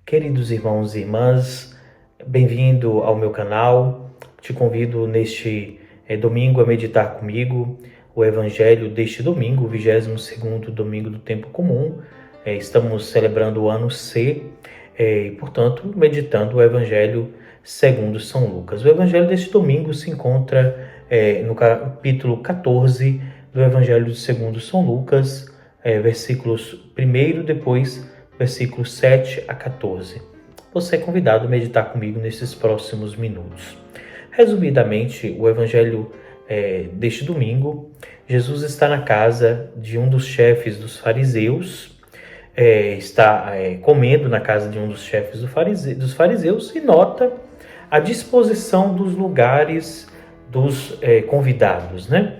Queridos irmãos e irmãs, bem-vindo ao meu canal. Te convido neste domingo a meditar comigo o Evangelho deste domingo, o 22º domingo do tempo comum. Estamos celebrando o ano C e, portanto, meditando o Evangelho segundo São Lucas. O Evangelho deste domingo se encontra no capítulo 14 do Evangelho segundo São Lucas, versículos 1, depois versículos 7 a 14. Você é convidado a meditar comigo nesses próximos minutos. Resumidamente, o evangelho deste domingo, Jesus está na casa de um dos chefes dos fariseus, está comendo na casa de um dos chefes dos fariseus e nota a disposição dos lugares dos convidados, né?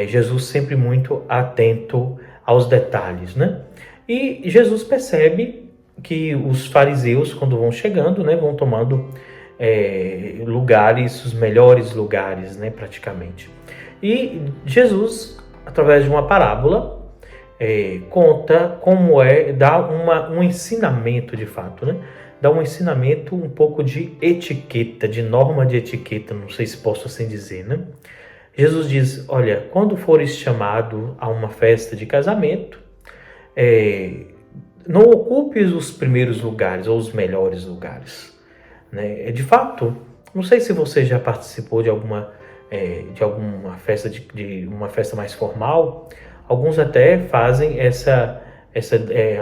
Jesus sempre muito atento aos detalhes, né? E Jesus percebe que os fariseus, quando vão chegando, né, vão tomando lugares, os melhores lugares, né, praticamente. E Jesus, através de uma parábola, conta como dá um ensinamento de fato, né? Dá um ensinamento um pouco de etiqueta, de norma de etiqueta, não sei se posso assim dizer, né? Jesus diz, olha, quando fores chamado a uma festa de casamento, não ocupes os primeiros lugares ou os melhores lugares, né? De fato, não sei se você já participou de alguma festa de uma festa mais formal. Alguns até fazem essa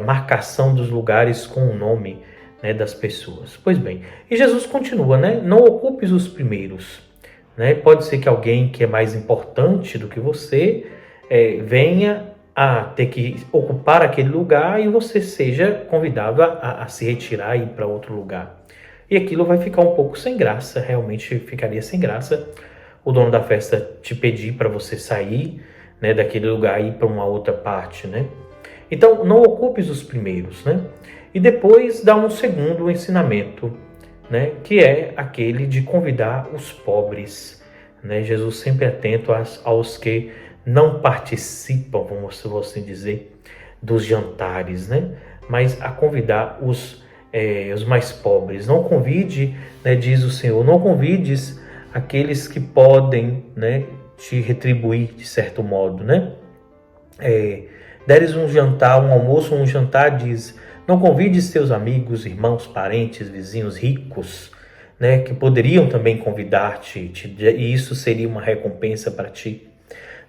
marcação dos lugares com o nome, né, das pessoas. Pois bem, e Jesus continua, né? Não ocupes os primeiros, né? Pode ser que alguém que é mais importante do que você venha a ter que ocupar aquele lugar e você seja convidado a se retirar e ir para outro lugar. E aquilo vai ficar um pouco sem graça, realmente ficaria sem graça o dono da festa te pedir para você sair, né, daquele lugar e ir para uma outra parte, né? Então, não ocupes os primeiros, né? E depois dá um segundo ensinamento, né, que é aquele de convidar os pobres, né? Jesus sempre atento aos que não participam, vamos assim dizer, dos jantares, né? Mas a convidar os mais pobres. Não convide, né, diz o Senhor, não convides aqueles que podem, né, te retribuir de certo modo, né? Deres um jantar, um almoço, um jantar, diz, não convides teus amigos, irmãos, parentes, vizinhos ricos, né, que poderiam também convidar-te, e isso seria uma recompensa para ti.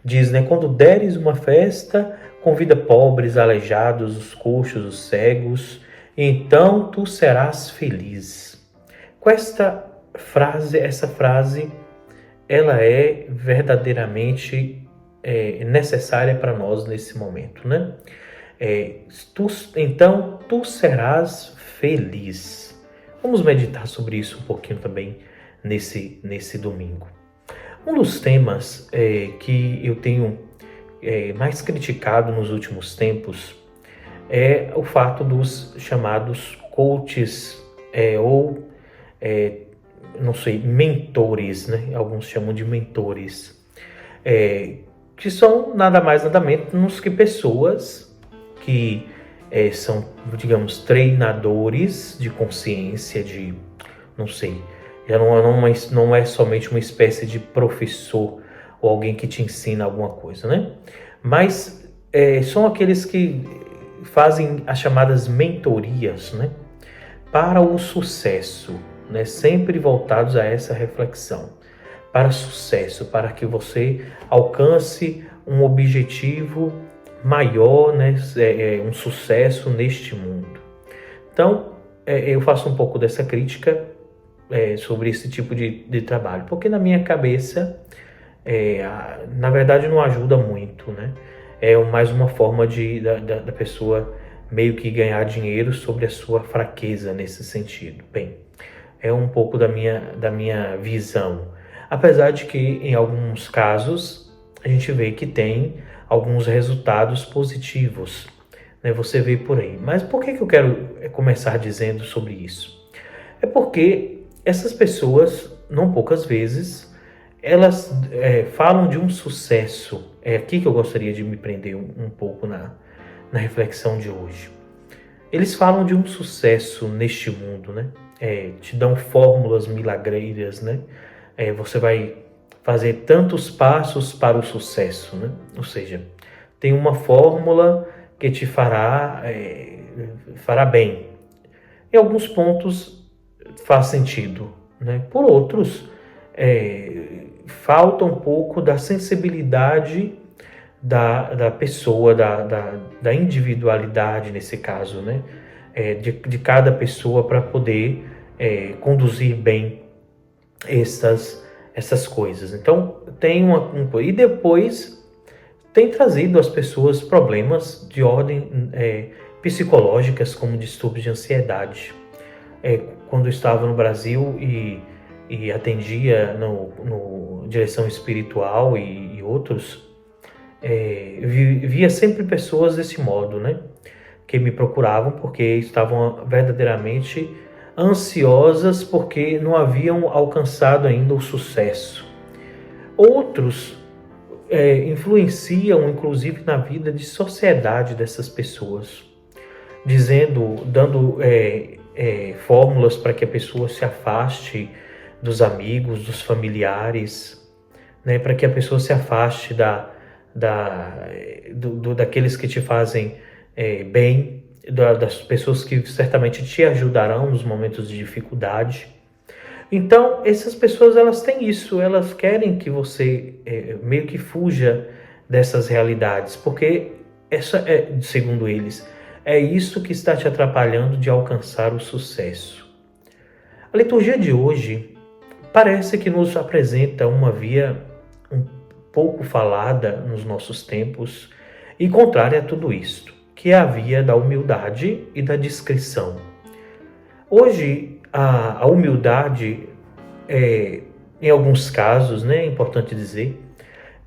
Diz, né, quando deres uma festa, convida pobres, aleijados, os coxos, os cegos, e então tu serás feliz. Com essa frase, ela é verdadeiramente necessária para nós nesse momento, né? Então tu serás feliz. Vamos meditar sobre isso um pouquinho também nesse domingo. Um dos temas que eu tenho mais criticado nos últimos tempos é o fato dos chamados coaches não sei, mentores, né? Alguns chamam de mentores, que são nada mais nada menos que pessoas que são, digamos, treinadores de consciência, não sei, já não é somente uma espécie de professor ou alguém que te ensina alguma coisa, né? Mas são aqueles que fazem as chamadas mentorias, né? Para o sucesso, né? Sempre voltados a essa reflexão. Para sucesso, para que você alcance um objetivo maior, né? Um sucesso neste mundo. Então, eu faço um pouco dessa crítica sobre esse tipo de trabalho, porque na minha cabeça, na verdade, não ajuda muito, né? É mais uma forma da pessoa meio que ganhar dinheiro sobre a sua fraqueza nesse sentido. Bem, é um pouco da minha visão. Apesar de que, em alguns casos, a gente vê que tem alguns resultados positivos, né? Você vê por aí. Mas por que eu quero começar dizendo sobre isso? É porque essas pessoas, não poucas vezes, elas falam de um sucesso. É aqui que eu gostaria de me prender um pouco na reflexão de hoje. eles falam de um sucesso neste mundo, né? Te dão fórmulas milagreiras, né? Você vai fazer tantos passos para o sucesso, né? Ou seja, tem uma fórmula que te fará bem. Em alguns pontos faz sentido, né? Por outros, falta um pouco da sensibilidade da pessoa, da individualidade nesse caso, né? De cada pessoa para poder conduzir bem essas coisas. Então, e depois tem trazido às pessoas problemas de ordem psicológicas, como distúrbios de ansiedade. Quando eu estava no Brasil e atendia no direção espiritual e outros, via sempre pessoas desse modo, né? Que me procuravam porque estavam verdadeiramente ansiosas porque não haviam alcançado ainda o sucesso. Outros influenciam, inclusive, na vida de sociedade dessas pessoas, dando fórmulas para que a pessoa se afaste dos amigos, dos familiares, né? Para que a pessoa se afaste daqueles que te fazem bem, das pessoas que certamente te ajudarão nos momentos de dificuldade. Então, essas pessoas, elas têm isso, elas querem que você meio que fuja dessas realidades, porque segundo eles, é isso que está te atrapalhando de alcançar o sucesso. A liturgia de hoje parece que nos apresenta uma via um pouco falada nos nossos tempos e contrária a tudo isto, que é a via da humildade e da discrição. Hoje, a humildade, em alguns casos, né, é importante dizer,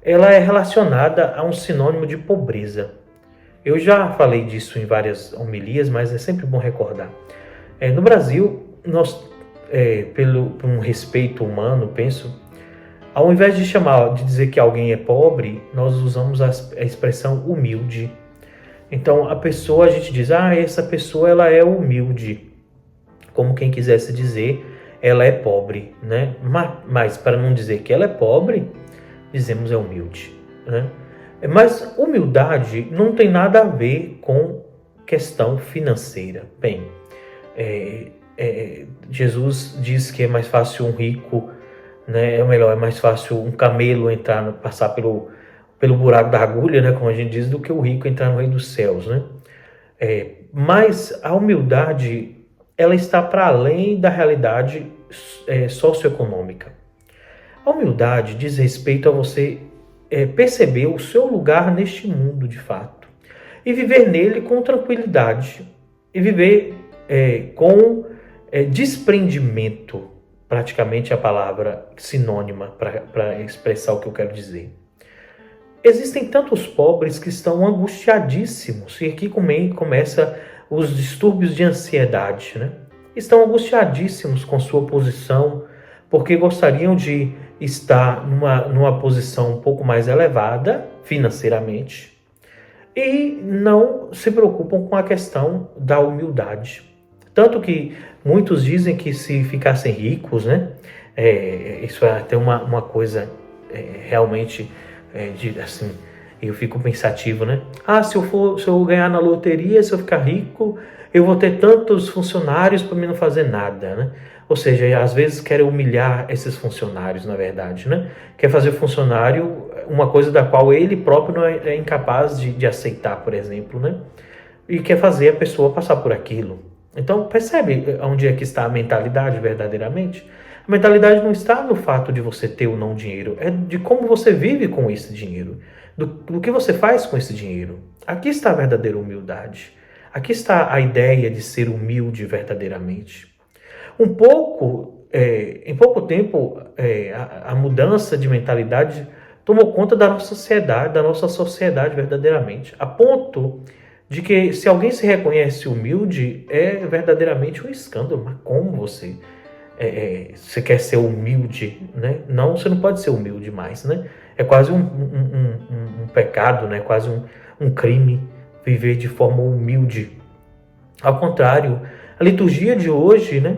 ela é relacionada a um sinônimo de pobreza. Eu já falei disso em várias homilias, mas é sempre bom recordar. No Brasil, nós, por um respeito humano, penso, ao invés de dizer que alguém é pobre, nós usamos a expressão humilde. Então, a gente diz, essa pessoa ela é humilde, como quem quisesse dizer, ela é pobre, né? Mas para não dizer que ela é pobre, dizemos é humilde, né? Mas humildade não tem nada a ver com questão financeira. Bem, Jesus diz que é mais fácil um rico, né? É mais fácil um camelo passar pelo buraco da agulha, né? Como a gente diz, do que o rico entrar no reino dos céus, né? Mas a humildade, ela está para além da realidade socioeconômica. A humildade diz respeito a você perceber o seu lugar neste mundo de fato e viver nele com tranquilidade e viver com desprendimento, praticamente a palavra sinônima para expressar o que eu quero dizer. Existem tantos pobres que estão angustiadíssimos, e aqui começa os distúrbios de ansiedade, né? Estão angustiadíssimos com sua posição, porque gostariam de estar numa posição um pouco mais elevada financeiramente e não se preocupam com a questão da humildade. Tanto que muitos dizem que se ficassem ricos, né? Isso é até uma coisa realmente assim, eu fico pensativo, né? Se eu ganhar na loteria, se eu ficar rico, eu vou ter tantos funcionários para mim não fazer nada, né? Ou seja, às vezes querem humilhar esses funcionários, na verdade, né? Quer fazer o funcionário uma coisa da qual ele próprio não é incapaz de aceitar, por exemplo, né? E quer fazer a pessoa passar por aquilo. Então, percebe onde é que está a mentalidade verdadeiramente? A mentalidade não está no fato de você ter ou não dinheiro, é de como você vive com esse dinheiro, do que você faz com esse dinheiro. Aqui está a verdadeira humildade. Aqui está a ideia de ser humilde verdadeiramente. Em pouco tempo, a mudança de mentalidade tomou conta da nossa sociedade verdadeiramente, a ponto de que se alguém se reconhece humilde, é verdadeiramente um escândalo. Mas como você quer ser humilde, né? Não, você não pode ser humilde mais, né? É quase um pecado, né? Quase um crime viver de forma humilde. Ao contrário, a liturgia de hoje, né,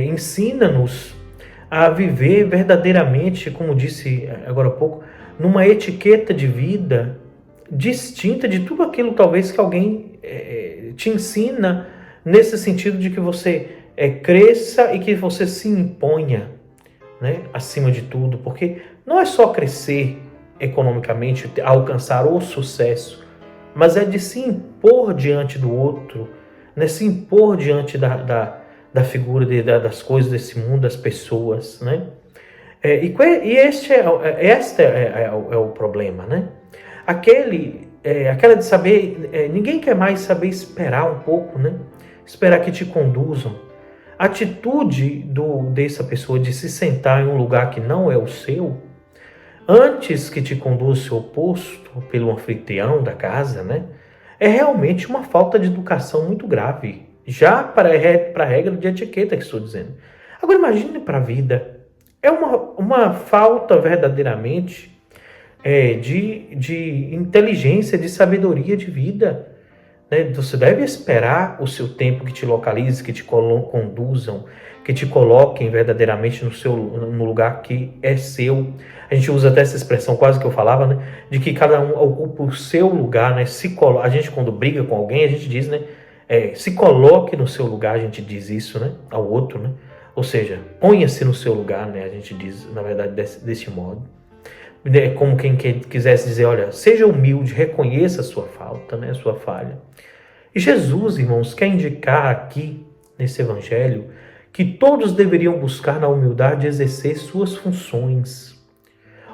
ensina-nos a viver verdadeiramente, como disse agora há pouco, numa etiqueta de vida distinta de tudo aquilo talvez que alguém te ensina, nesse sentido de que você cresça e que você se imponha, né, acima de tudo, porque não é só crescer economicamente, alcançar o sucesso, mas é de se impor diante do outro, né, se impor diante da figura, das coisas desse mundo, das pessoas, né? Este é o problema, né? Aquela de saber, ninguém quer mais saber esperar um pouco, né? Esperar que te conduzam. A atitude dessa pessoa de se sentar em um lugar que não é o seu, antes que te conduza ao posto pelo anfitrião da casa, né? É realmente uma falta de educação muito grave. Já para a regra de etiqueta que estou dizendo. Agora imagine para a vida. É uma falta verdadeiramente de inteligência, de sabedoria de vida. Né? Você deve esperar o seu tempo que te localize, que te conduzam, que te coloquem verdadeiramente no lugar que é seu. A gente usa até essa expressão quase que eu falava, né? De que cada um ocupa o seu lugar, né? A gente quando briga com alguém, a gente diz, né? Se coloque no seu lugar, a gente diz isso, né? Ao outro, né? Ou seja, ponha-se no seu lugar, né? A gente diz, na verdade, desse modo. Como quem quisesse dizer, olha, seja humilde, reconheça a sua falta, né? A sua falha. E Jesus, irmãos, quer indicar aqui, nesse evangelho, que todos deveriam buscar na humildade exercer suas funções.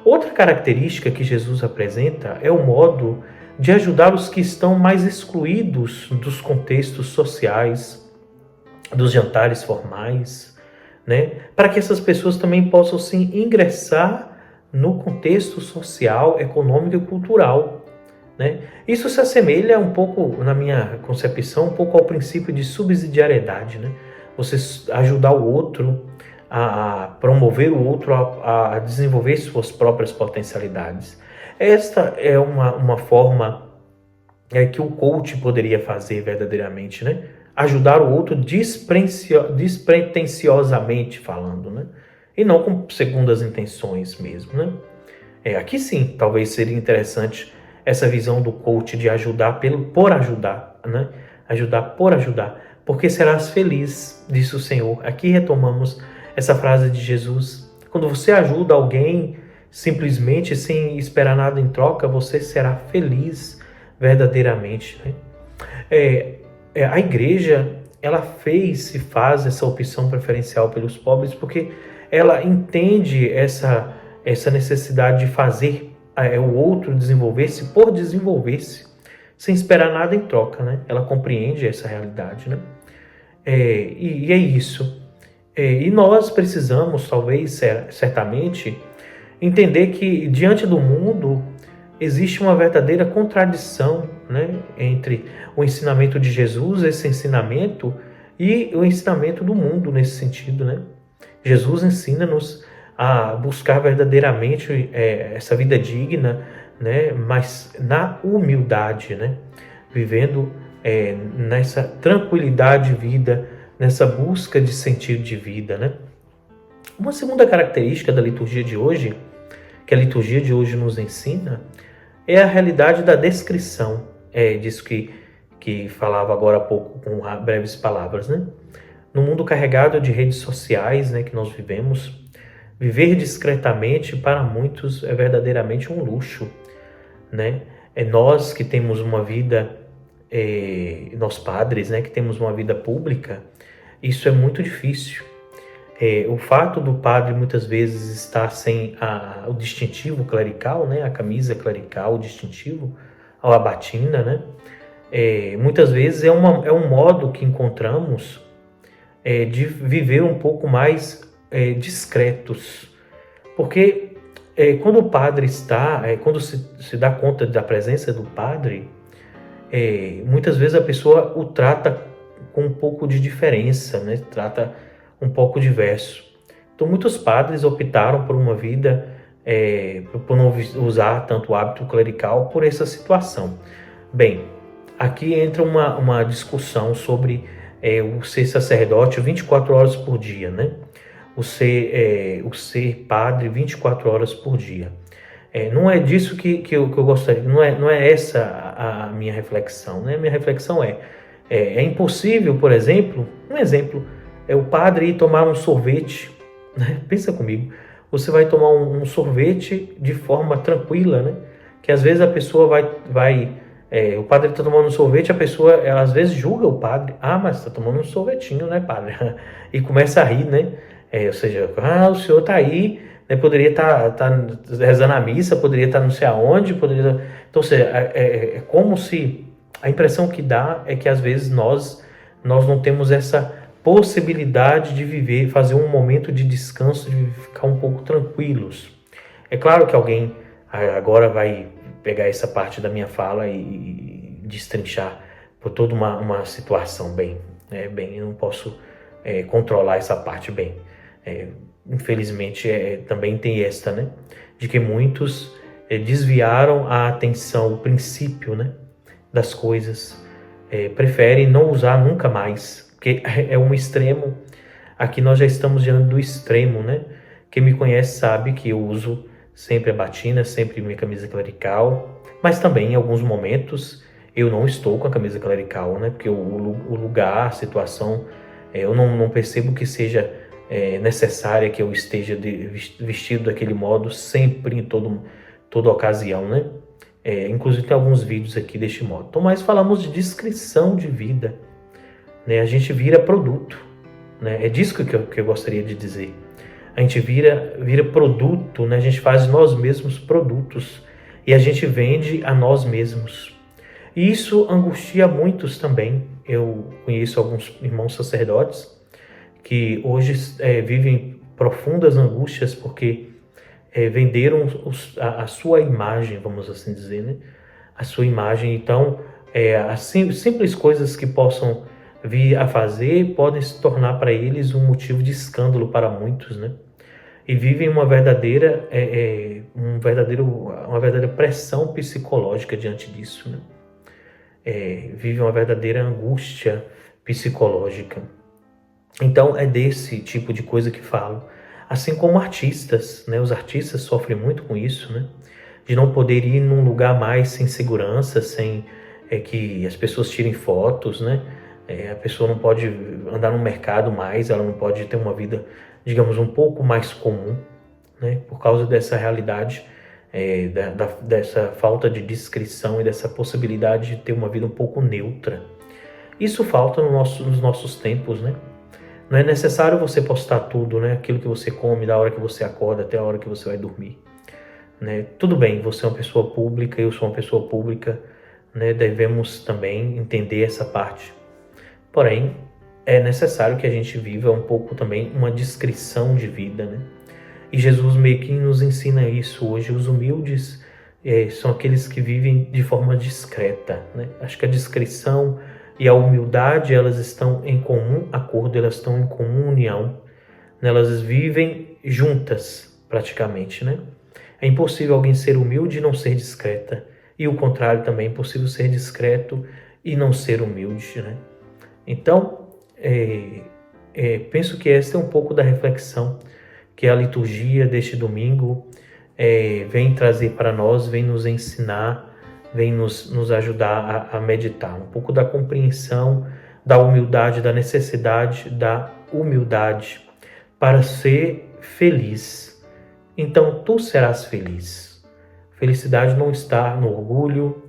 Outra característica que Jesus apresenta é o modo de ajudar os que estão mais excluídos dos contextos sociais, dos jantares formais, né? Para que essas pessoas também possam se ingressar no contexto social, econômico e cultural, né? Isso se assemelha um pouco, na minha concepção, um pouco ao princípio de subsidiariedade, né? Você ajudar o outro a promover o outro a desenvolver suas próprias potencialidades. Esta é uma forma que o coach poderia fazer verdadeiramente, né? Ajudar o outro despretensiosamente falando, né? E não com segundas intenções mesmo, né? Aqui sim, talvez seria interessante essa visão do coach de ajudar por ajudar, né? Ajudar por ajudar, porque serás feliz, disse o Senhor. Aqui retomamos essa frase de Jesus. Quando você ajuda alguém simplesmente sem esperar nada em troca, você será feliz verdadeiramente, né? A igreja, ela fez e faz essa opção preferencial pelos pobres porque ela entende essa necessidade de fazer o outro desenvolver-se por desenvolver-se, sem esperar nada em troca, né? Ela compreende essa realidade, né? E é isso. E nós precisamos, talvez, certamente, entender que diante do mundo existe uma verdadeira contradição, né, entre o ensinamento de Jesus, esse ensinamento, e o ensinamento do mundo nesse sentido, né? Jesus ensina-nos a buscar verdadeiramente essa vida digna, né, mas na humildade, né? Vivendo nessa tranquilidade de vida, nessa busca de sentido de vida, né? Uma segunda característica da liturgia de hoje, que a liturgia de hoje nos ensina, é a realidade da descrição. Disso que falava agora há pouco com breves palavras, né? No mundo carregado de redes sociais, né, que nós vivemos, viver discretamente para muitos é verdadeiramente um luxo, né? Nós que temos uma vida, nós padres, né, que temos uma vida pública, isso é muito difícil. O fato do padre muitas vezes estar sem o distintivo clerical, né, a camisa clerical, o distintivo, a batina, né, muitas vezes é um modo que encontramos de viver um pouco mais discretos. Porque quando o padre está, quando se dá conta da presença do padre, muitas vezes a pessoa o trata com um pouco de diferença, né? Trata um pouco diverso. Então muitos padres optaram por uma vida, por não usar tanto o hábito clerical por essa situação. Bem, aqui entra uma discussão sobre o ser sacerdote 24 horas por dia, né? O ser padre 24 horas por dia. Não é disso que eu gostaria, não é essa a minha reflexão, né? Minha reflexão é impossível, por exemplo, o padre ir tomar um sorvete, né? Pensa comigo, você vai tomar um sorvete de forma tranquila, né? Que às vezes a pessoa o padre está tomando um sorvete, a pessoa ela, às vezes julga o padre, mas está tomando um sorvetinho, né, padre? E começa a rir, né? Ou seja, o senhor está aí, né, poderia tá rezando a missa, poderia estar não sei aonde, então, ou seja, é como se a impressão que dá é que às vezes nós não temos essa possibilidade de viver, fazer um momento de descanso, de ficar um pouco tranquilos. É claro que alguém agora vai pegar essa parte da minha fala e destrinchar por toda uma situação bem, eu não posso controlar essa parte bem. Infelizmente também tem esta, né, de que muitos desviaram a atenção, o princípio, né, das coisas, preferem não usar nunca mais, porque é um extremo. Aqui nós já estamos diante do extremo, né? Quem me conhece sabe que eu uso sempre a batina, sempre minha camisa clerical, mas também em alguns momentos eu não estou com a camisa clerical, né? Porque o lugar, a situação, eu não percebo que seja necessária que eu esteja vestido daquele modo sempre, em toda ocasião, né? Inclusive tem alguns vídeos aqui deste modo. Então, mas falamos de descrição de vida, né? A gente vira produto, né? É disso que eu gostaria de dizer. A gente vira produto, né? A gente faz nós mesmos produtos e a gente vende a nós mesmos. E isso angustia muitos também. Eu conheço alguns irmãos sacerdotes que hoje vivem profundas angústias porque venderam a sua imagem, vamos assim dizer, né? A sua imagem. Então, as simples coisas que possam vir a fazer podem se tornar para eles um motivo de escândalo para muitos, né? E vivem uma verdadeira pressão psicológica diante disso, né? Vivem uma verdadeira angústia psicológica. Então é desse tipo de coisa que falo. Assim como artistas, né? Os artistas sofrem muito com isso, né? De não poder ir num lugar mais sem segurança, sem que as pessoas tirem fotos, né? A pessoa não pode andar no mercado mais, ela não pode ter uma vida, digamos, um pouco mais comum, né? Por causa dessa realidade, dessa falta de discrição e dessa possibilidade de ter uma vida um pouco neutra. Isso falta nos nossos tempos, né? Não é necessário você postar tudo, né? Aquilo que você come, da hora que você acorda até a hora que você vai dormir, né? Tudo bem, você é uma pessoa pública, eu sou uma pessoa pública, né? Devemos também entender essa parte. Porém, é necessário que a gente viva um pouco também uma discrição de vida, né? E Jesus meio que nos ensina isso hoje. Os humildes são aqueles que vivem de forma discreta, né? Acho que a discrição e a humildade, elas estão em comum acordo, elas estão em comum união, né? Elas vivem juntas, praticamente, né? É impossível alguém ser humilde e não ser discreta. E o contrário também, é impossível ser discreto e não ser humilde, né? Então, penso que esta é um pouco da reflexão que a liturgia deste domingo vem trazer para nós, vem nos ensinar, vem nos ajudar a meditar. Um pouco da compreensão, da humildade, da necessidade da humildade para ser feliz. Então, tu serás feliz. Felicidade não está no orgulho,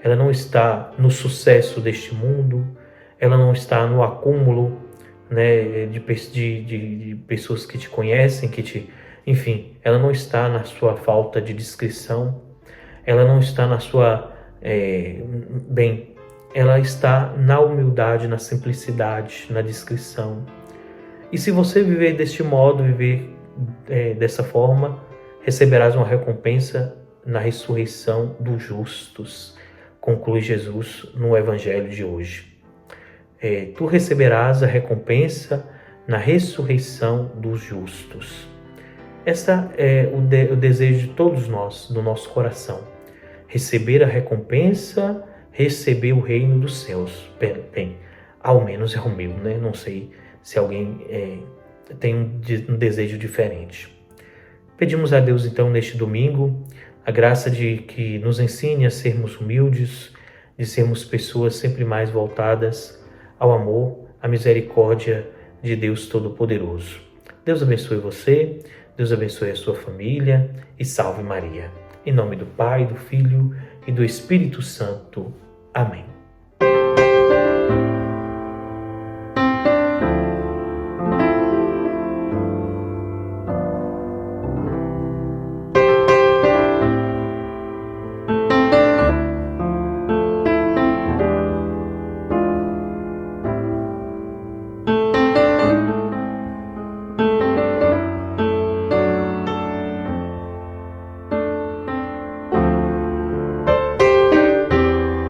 ela não está no sucesso deste mundo, ela não está no acúmulo, né, de pessoas que te conhecem, enfim, ela não está na sua falta de discrição, ela não está na sua, ela está na humildade, na simplicidade, na discrição. E se você viver deste modo, viver dessa forma, receberás uma recompensa na ressurreição dos justos, conclui Jesus no Evangelho de hoje. Tu receberás a recompensa na ressurreição dos justos. Essa é o desejo de todos nós, do nosso coração. Receber a recompensa receber o reino dos céus. Bem, ao menos é o meu, né? Não sei se alguém tem um desejo diferente. Pedimos a Deus, então, neste domingo, a graça de que nos ensine a sermos humildes, de sermos pessoas sempre mais voltadas ao amor, à misericórdia de Deus Todo-Poderoso. Deus abençoe você, Deus abençoe a sua família e salve Maria. Em nome do Pai, do Filho e do Espírito Santo. Amém.